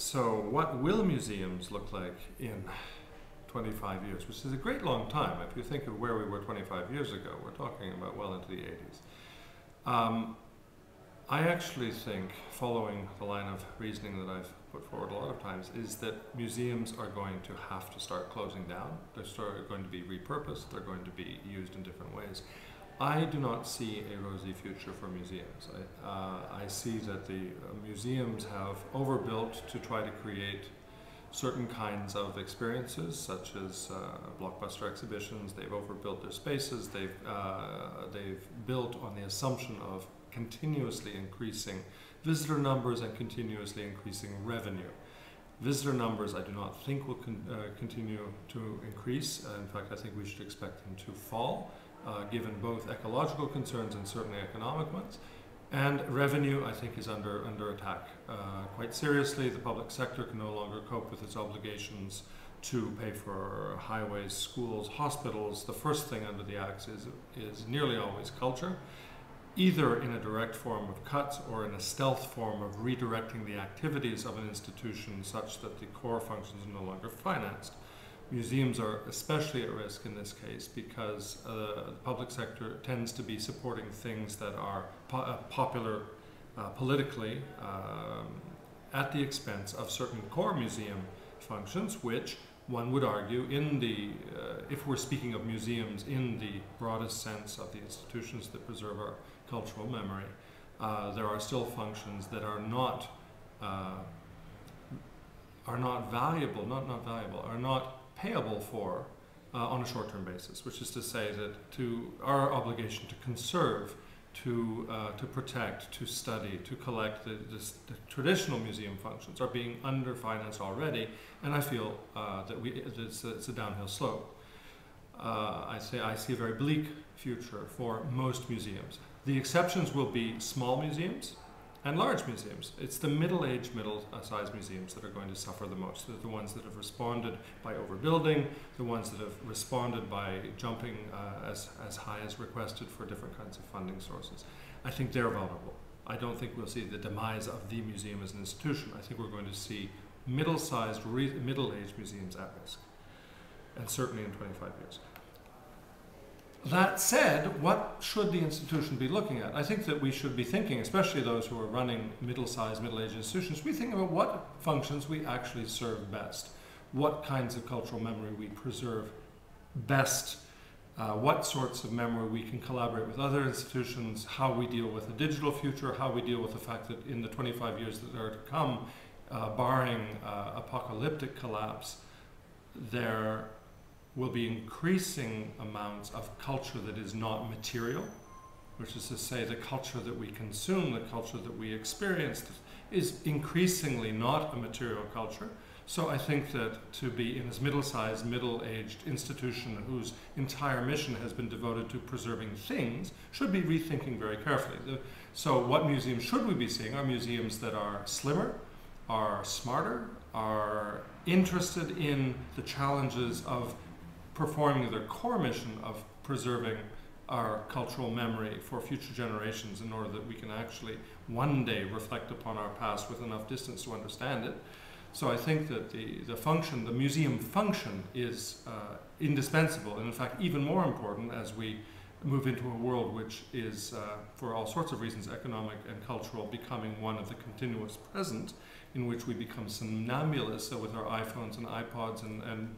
So what will museums look like in 25 years, which is a great long time. If you think of where we were 25 years ago, we're talking about well into the 80s. I actually think, following the line of reasoning that I've put forward a lot of times, is that museums are going to have to start closing down. They're going to be repurposed. They're going to be used in different ways. I do not see a rosy future for museums. I see that the museums have overbuilt to try to create certain kinds of experiences, such as blockbuster exhibitions. They've overbuilt their spaces. They've built on the assumption of continuously increasing visitor numbers and continuously increasing revenue. Visitor numbers I do not think will continue to increase. In fact, I think we should expect them to fall, given both ecological concerns and certainly economic ones. And revenue, I think, is under attack quite seriously. The public sector can no longer cope with its obligations to pay for highways, schools, hospitals. The first thing under the axe is nearly always culture, either in a direct form of cuts or in a stealth form of redirecting the activities of an institution such that the core functions are no longer financed. Museums are especially at risk in this case because the public sector tends to be supporting things that are popular politically at the expense of certain core museum functions, which one would argue in the, if we're speaking of museums in the broadest sense of the institutions that preserve our cultural memory, there are still functions that are not payable for on a short-term basis, which is to say that our obligation to conserve, to protect, to study, to collect the traditional museum functions are being underfinanced already, and I feel that it's a downhill slope. I see a very bleak future for most museums. The exceptions will be small museums and large museums. It's the middle-aged, middle-sized museums that are going to suffer the most. They're the ones that have responded by overbuilding, the ones that have responded by jumping as high as requested for different kinds of funding sources. I think they're vulnerable. I don't think we'll see the demise of the museum as an institution. I think we're going to see middle-sized, middle-aged museums at risk, and certainly in 25 years. That said, what should the institution be looking at? I think that we should be thinking, especially those who are running middle-sized, middle-aged institutions, we think about what functions we actually serve best, what kinds of cultural memory we preserve best, what sorts of memory we can collaborate with other institutions, how we deal with a digital future, how we deal with the fact that in the 25 years that are to come, barring apocalyptic collapse, there will be increasing amounts of culture that is not material, which is to say the culture that we consume, the culture that we experience is increasingly not a material culture. So I think that to be in this middle-sized, middle-aged institution whose entire mission has been devoted to preserving things should be rethinking very carefully. So what museums should we be seeing are museums that are slimmer, are smarter, are interested in the challenges of performing their core mission of preserving our cultural memory for future generations in order that we can actually one day reflect upon our past with enough distance to understand it. So I think that the museum function is indispensable, and in fact even more important as we move into a world which is, for all sorts of reasons, economic and cultural, becoming one of the continuous present, in which we become somnambulists with our iPhones and iPods and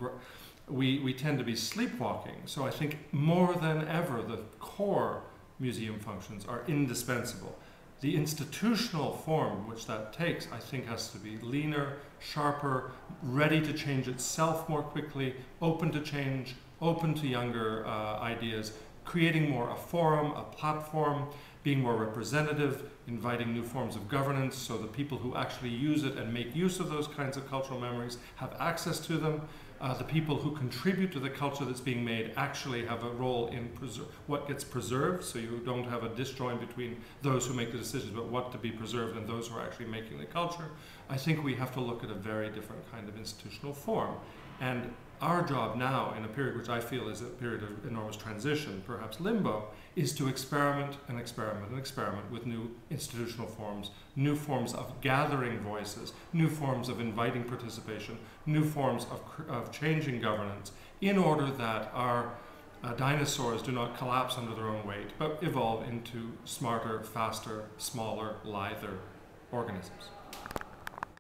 we tend to be sleepwalking. So I think more than ever the core museum functions are indispensable. The institutional form which that takes, I think, has to be leaner, sharper, ready to change itself more quickly, open to change, open to younger ideas, creating more a forum, a platform, being more representative, inviting new forms of governance so the people who actually use it and make use of those kinds of cultural memories have access to them. The people who contribute to the culture that's being made actually have a role in what gets preserved, so you don't have a disjoint between those who make the decisions about what to be preserved and those who are actually making the culture. I think we have to look at a very different kind of institutional form. And our job now, in a period which I feel is a period of enormous transition, perhaps limbo, is to experiment and experiment and experiment with new institutional forms, new forms of gathering voices, new forms of inviting participation, new forms of changing governance, in order that our dinosaurs do not collapse under their own weight, but evolve into smarter, faster, smaller, lither organisms.